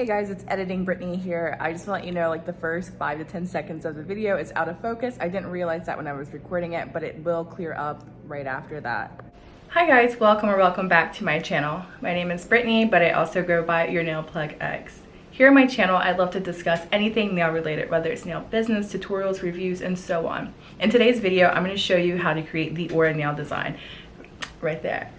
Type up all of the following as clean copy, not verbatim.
Hey guys, it's Editing Brittany here. I just want to let you know, like, the first 5 to 10 seconds of the video is out of focus. I didn't realize that when I was recording it, but it will clear up right after that. Hi guys, welcome back to my channel. My name is Brittany, but I also go by Your Nail Plug X. Here on my channel, I'd love to discuss anything nail related, whether it's nail business, tutorials, reviews, and so on. In today's video, I'm going to show you how to create the Aura nail design right there.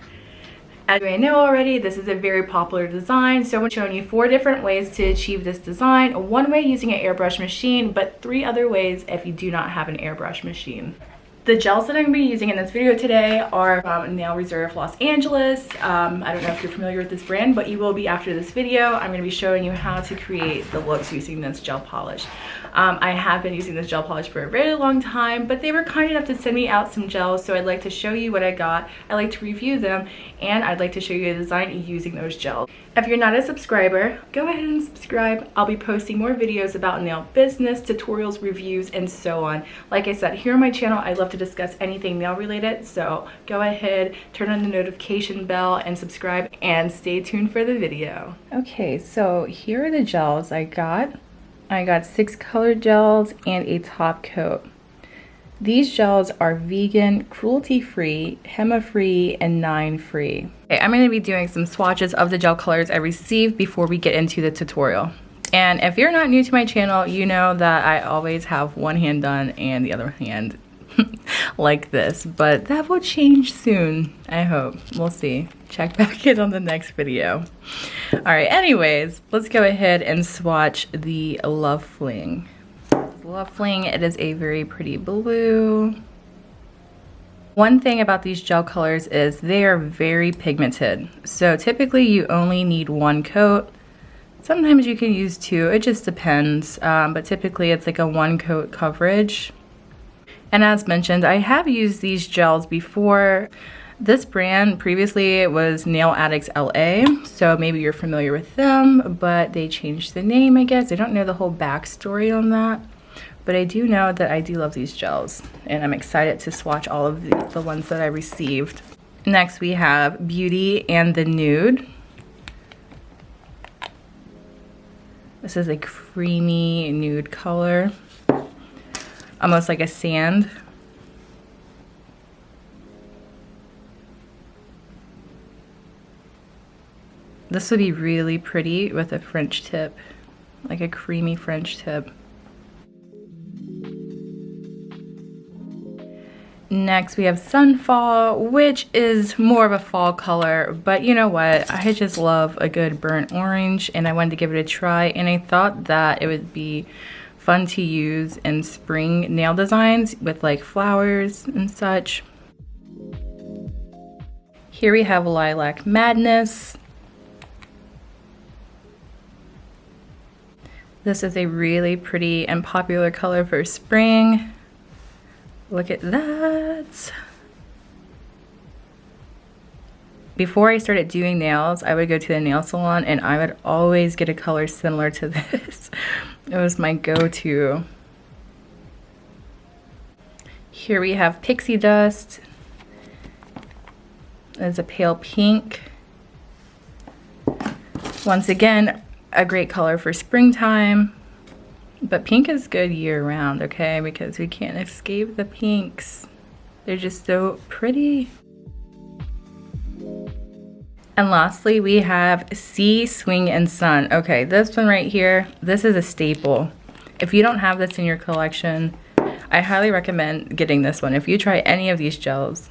As you may know already, this is a very popular design, so I'm showing you 4 different ways to achieve this design. One way using an airbrush machine, but 3 other ways if you do not have an airbrush machine. The gels that I'm going to be using in this video today are from Nail Reserve Los Angeles. I don't know if you're familiar with this brand, but you will be after this video. I'm going to be showing you how to create the looks using this gel polish. I have been using this gel polish for a very long time, but they were kind enough to send me out some gels, so I'd like to show you what I got. I like to review them, and I'd like to show you a design using those gels. If you're not a subscriber, go ahead and subscribe. I'll be posting more videos about nail business, tutorials, reviews, and so on. Like I said, here on my channel, I love to discuss anything nail related, so go ahead, turn on the notification bell, and subscribe, and stay tuned for the video. Okay, so here are the gels I got. I got 6 colored gels and a top coat. These gels are vegan, cruelty-free, HEMA-free, and 9-free. Okay, I'm going to be doing some swatches of the gel colors I received before we get into the tutorial. And if you're not new to my channel, you know that I always have one hand done and the other hand like this, but that will change soon, I hope. We'll see. Check back in on the next video. Alright, anyways, let's go ahead and swatch the Love Fling. Love Fling, it is a very pretty blue. One thing about these gel colors is they are very pigmented. So typically you only need 1 coat. Sometimes you can use 2, it just depends. But typically it's like a 1 coat coverage. And as mentioned, I have used these gels before. This brand previously was Nail Addicts LA, so maybe you're familiar with them, but they changed the name, I guess. I don't know the whole backstory on that, but I do know that I do love these gels, and I'm excited to swatch all of the ones that I received. Next, we have Beauty and the Nude. This is a creamy nude color. Almost like a sand. This would be really pretty with a French tip, like a creamy French tip. Next we have Sunfall, which is more of a fall color, but you know what? I just love a good burnt orange, and I wanted to give it a try, and I thought that it would be fun to use in spring nail designs with like flowers and such. Here we have Lilac Madness. This is a really pretty and popular color for spring. Look at that. Before I started doing nails, I would go to the nail salon and I would always get a color similar to this. It was my go-to. Here we have Pixie Dust. It's a pale pink. Once again, a great color for springtime. But pink is good year-round, okay? Because we can't escape the pinks. They're just so pretty. And lastly, we have Sea, Swing, and Sun. Okay, this one right here, this is a staple. If you don't have this in your collection, I highly recommend getting this one. If you try any of these gels,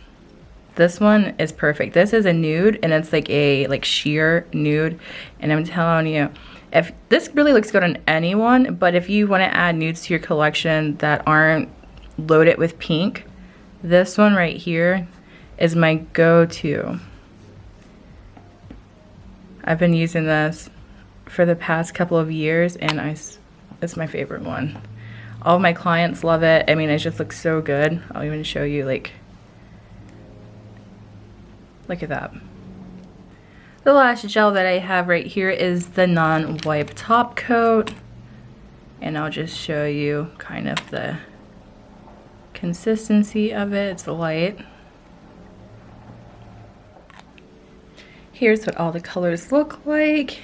this one is perfect. This is a nude, and it's like a sheer nude. And I'm telling you, if this really looks good on anyone, but if you want to add nudes to your collection that aren't loaded with pink, this one right here is my go-to. I've been using this for the past couple of years, and it's my favorite one. All of my clients love it. I mean, it just looks so good. I'll even show you, like, look at that. The last gel that I have right here is the non-wipe top coat, and I'll just show you kind of the consistency of it. It's light. Here's what all the colors look like.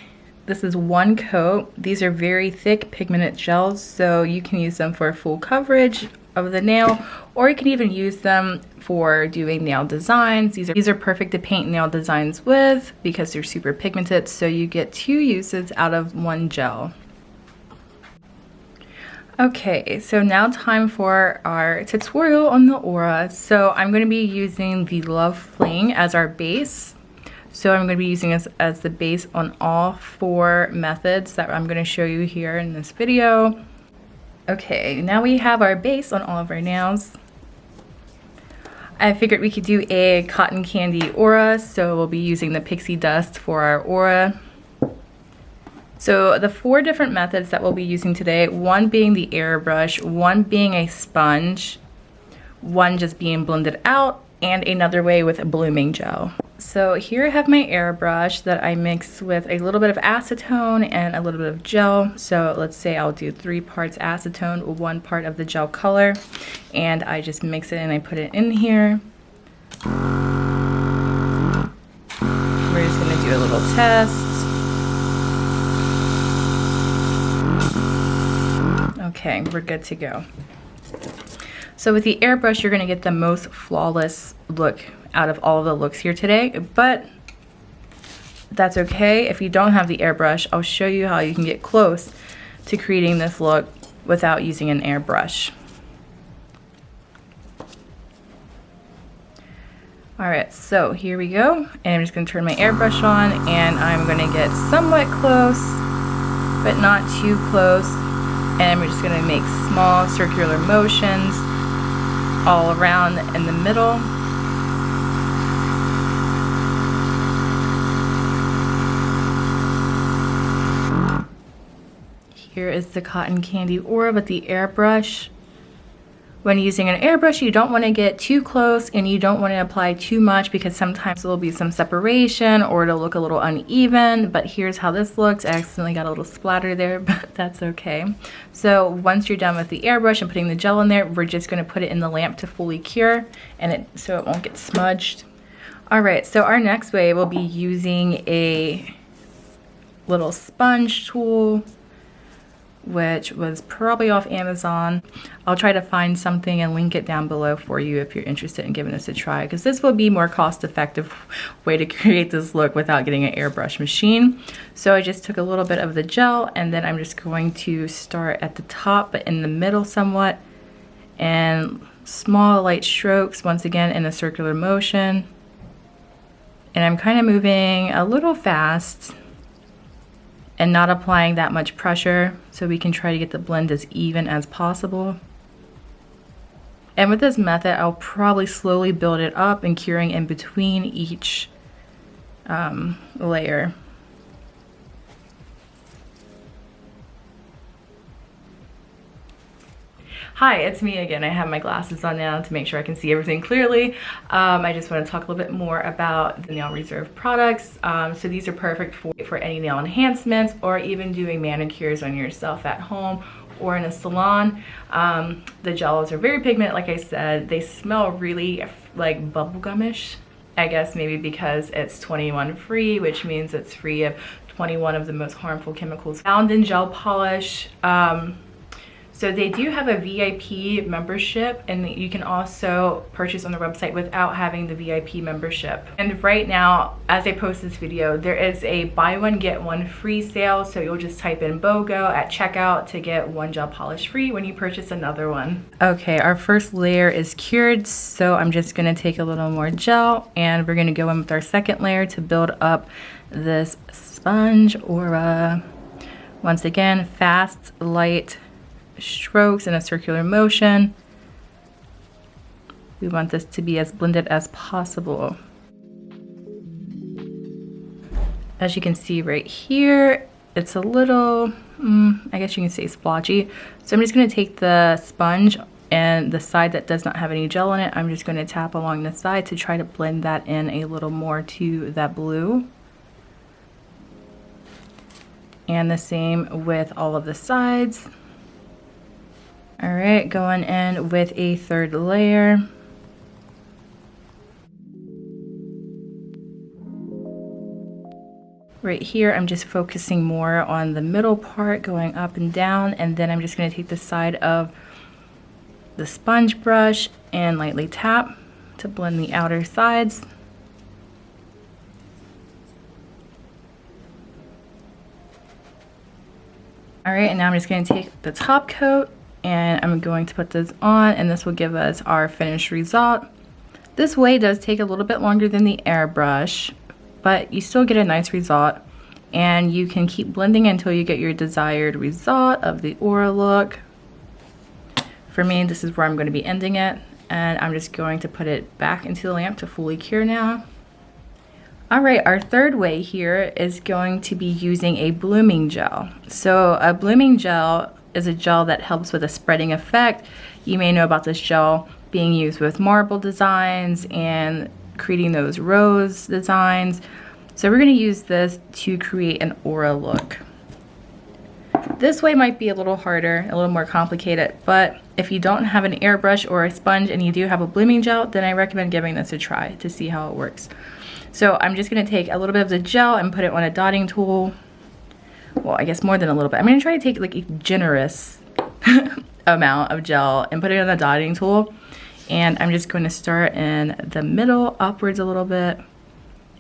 This is one coat. These are very thick pigmented gels, so you can use them for full coverage of the nail, or you can even use them for doing nail designs. These are perfect to paint nail designs with because they're super pigmented, so you get 2 uses out of 1 gel. Okay, so now time for our tutorial on the aura. So I'm going to be using the Love Fling as our base. So I'm going to be using this as the base on all 4 methods that I'm going to show you here in this video. Okay, now we have our base on all of our nails. I figured we could do a cotton candy aura, so we'll be using the pixie dust for our aura. So the 4 different methods that we'll be using today, one being the airbrush, one being a sponge, one just being blended out, and another way with a blooming gel. So here I have my airbrush that I mix with a little bit of acetone and a little bit of gel. So let's say I'll do 3 parts acetone, 1 part of the gel color, and I just mix it and I put it in here. We're just gonna do a little test. Okay, we're good to go. So with the airbrush, you're gonna get the most flawless look out of all of the looks here today, but that's okay. If you don't have the airbrush, I'll show you how you can get close to creating this look without using an airbrush. All right, so here we go. And I'm just gonna turn my airbrush on and I'm gonna get somewhat close, but not too close. And we're just gonna make small circular motions all around in the middle. Here is the cotton candy aura with the airbrush. When using an airbrush, you don't want to get too close and you don't want to apply too much because sometimes there will be some separation or it'll look a little uneven. But here's how this looks. I accidentally got a little splatter there, but that's okay. So once you're done with the airbrush and putting the gel in there, we're just going to put it in the lamp to fully cure and so it won't get smudged. All right, so our next way we'll be using a little sponge tool, which was probably off Amazon. I'll try to find something and link it down below for you if you're interested in giving this a try, because this will be more cost-effective way to create this look without getting an airbrush machine. So I just took a little bit of the gel and then I'm just going to start at the top but in the middle somewhat, and small light strokes once again in a circular motion. And I'm kind of moving a little fast and not applying that much pressure so we can try to get the blend as even as possible. And with this method, I'll probably slowly build it up and curing in between each layer. Hi, it's me again. I have my glasses on now to make sure I can see everything clearly. I just want to talk a little bit more about the Nail Reserve products. So these are perfect for any nail enhancements or even doing manicures on yourself at home or in a salon. The gels are very pigmented, like I said. They smell really like bubblegumish. I guess maybe because it's 21 free, which means it's free of 21 of the most harmful chemicals found in gel polish. So they do have a VIP membership, and you can also purchase on their website without having the VIP membership. And right now, as I post this video, there is a buy one get one free sale. So you'll just type in BOGO at checkout to get 1 gel polish free when you purchase another one. Okay, our first layer is cured, so I'm just gonna take a little more gel and we're gonna go in with our second layer to build up this sponge aura. Once again, fast, light strokes in a circular motion. We want this to be as blended as possible. As you can see right here, it's a little, I guess you can say splotchy. So I'm just going to take the sponge and the side that does not have any gel in it, I'm just going to tap along the side to try to blend that in a little more to that blue. And the same with all of the sides. All right, going in with a third layer. Right here, I'm just focusing more on the middle part, going up and down, and then I'm just going to take the side of the sponge brush and lightly tap to blend the outer sides. All right, and now I'm just going to take the top coat and I'm going to put this on, and this will give us our finished result. This way does take a little bit longer than the airbrush, but you still get a nice result, and you can keep blending until you get your desired result of the aura look. For me, this is where I'm going to be ending it, and I'm just going to put it back into the lamp to fully cure now. All right, our third way here is going to be using a blooming gel. So a blooming gel is a gel that helps with a spreading effect. You may know about this gel being used with marble designs and creating those rose designs. So we're going to use this to create an aura look. This way might be a little harder, a little more complicated, but if you don't have an airbrush or a sponge and you do have a blooming gel, then I recommend giving this a try to see how it works. So I'm just going to take a little bit of the gel and put it on a dotting tool. Well, I guess more than a little bit. I'm going to try to take like a generous amount of gel and put it on a dotting tool. And I'm just going to start in the middle, upwards a little bit,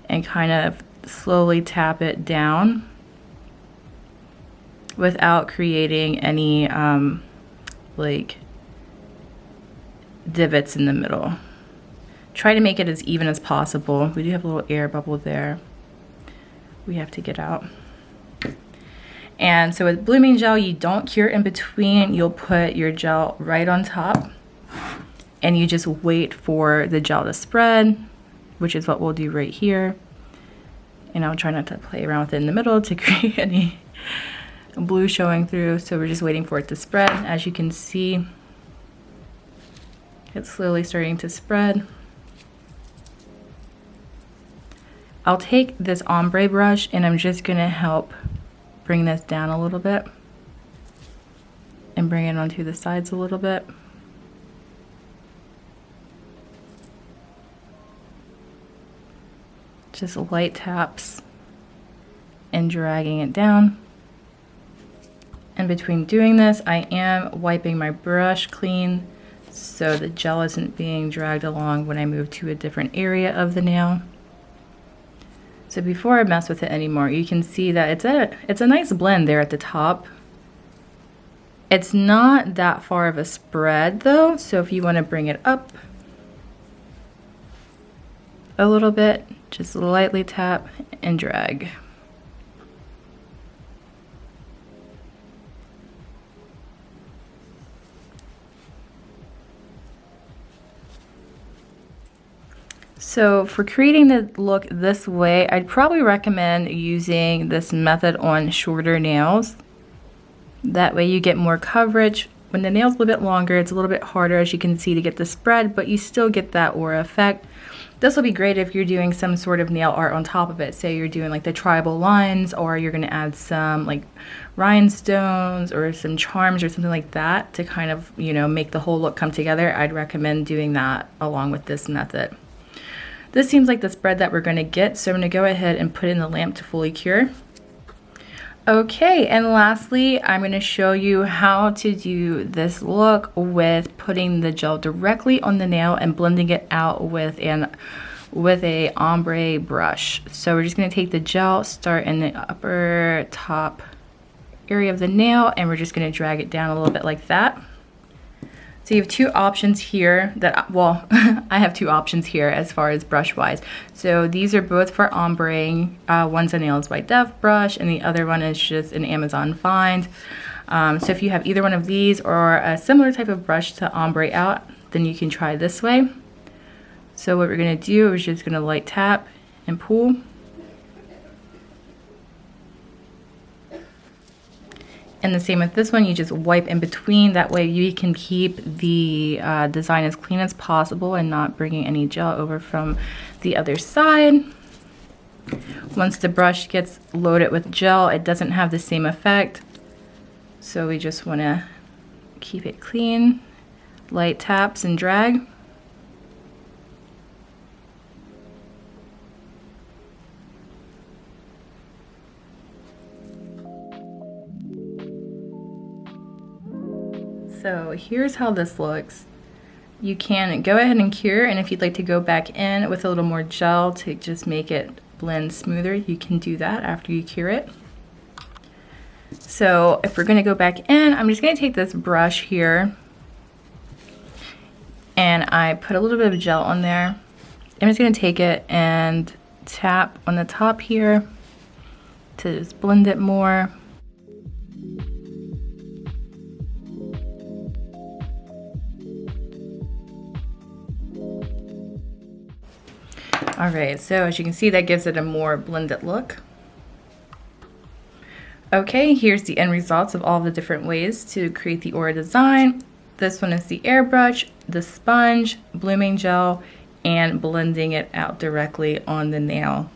and kind of slowly tap it down without creating any like divots in the middle. Try to make it as even as possible. We do have a little air bubble there we have to get out. And so with blooming gel, you don't cure in between. You'll put your gel right on top and you just wait for the gel to spread, which is what we'll do right here. And I'll try not to play around with it in the middle to create any blue showing through. So we're just waiting for it to spread. As you can see, it's slowly starting to spread. I'll take this ombre brush and I'm just gonna help bring this down a little bit and bring it onto the sides a little bit. Just light taps and dragging it down. In between doing this, I am wiping my brush clean so the gel isn't being dragged along when I move to a different area of the nail. So before I mess with it anymore, you can see that it's a nice blend there at the top. It's not that far of a spread though, so if you want to bring it up a little bit, just lightly tap and drag. So for creating the look this way, I'd probably recommend using this method on shorter nails. That way you get more coverage. When the nail's a little bit longer, it's a little bit harder, as you can see, to get the spread, but you still get that aura effect. This will be great if you're doing some sort of nail art on top of it. Say you're doing like the tribal lines, or you're gonna add some like rhinestones or some charms or something like that to kind of, you know, make the whole look come together. I'd recommend doing that along with this method. This seems like the spread that we're gonna get, so I'm gonna go ahead and put it in the lamp to fully cure. Okay, and lastly, I'm going to show you how to do this look with putting the gel directly on the nail and blending it out with a ombre brush. So we're just going to take the gel, start in the upper top area of the nail, and we're just going to drag it down a little bit like that. So you have two options here that, well, I have two options here as far as brush wise. So these are both for ombre. One's a Nails by Def brush and the other one is just an Amazon find. So if you have either one of these or a similar type of brush to ombre out, then you can try this way. So what we're gonna do is just gonna light tap and pull. And the same with this one, you just wipe in between. That way you can keep the design as clean as possible and not bringing any gel over from the other side. Once the brush gets loaded with gel, it doesn't have the same effect. So we just wanna keep it clean, light taps and drag. So here's how this looks. You can go ahead and cure, and if you'd like to go back in with a little more gel to just make it blend smoother, you can do that after you cure it. So if we're going to go back in, I'm just going to take this brush here and I put a little bit of gel on there. I'm just going to take it and tap on the top here to just blend it more. All right, so as you can see, that gives it a more blended look. Okay, here's the end results of all the different ways to create the aura design. This one is the airbrush, the sponge, blooming gel, and blending it out directly on the nail.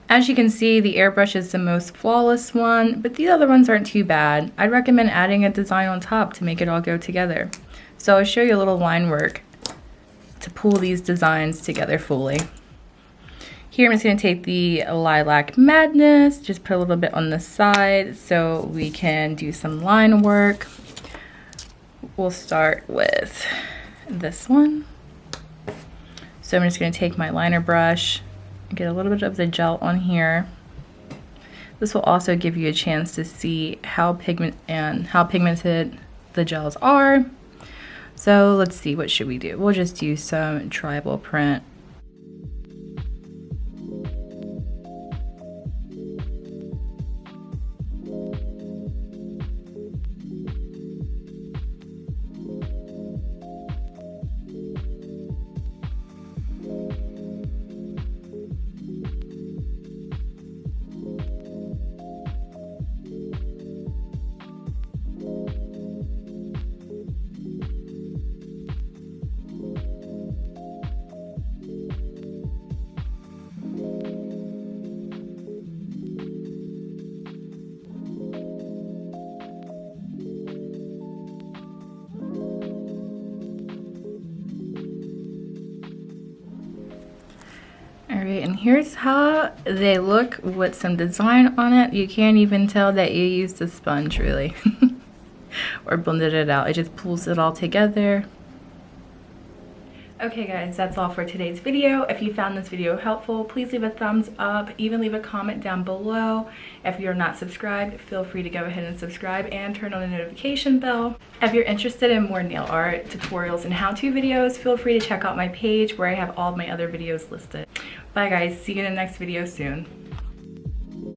As you can see, the airbrush is the most flawless one, but the other ones aren't too bad. I'd recommend adding a design on top to make it all go together. So I'll show you a little line work to pull these designs together fully. Here I'm just going to take the Lilac Madness, just put a little bit on the side so we can do some line work. We'll start with this one. So I'm just going to take my liner brush and get a little bit of the gel on here. This will also give you a chance to see how pigmented the gels are. So let's see, what should we do? We'll just do some tribal print. Alright, and here's how they look with some design on it. You can't even tell that you used a sponge, really. Or blended it out. It just pulls it all together. Okay guys, that's all for today's video. If you found this video helpful, please leave a thumbs up. Even leave a comment down below. If you're not subscribed, feel free to go ahead and subscribe and turn on the notification bell. If you're interested in more nail art tutorials and how-to videos, feel free to check out my page where I have all of my other videos listed. Bye guys, see you in the next video soon.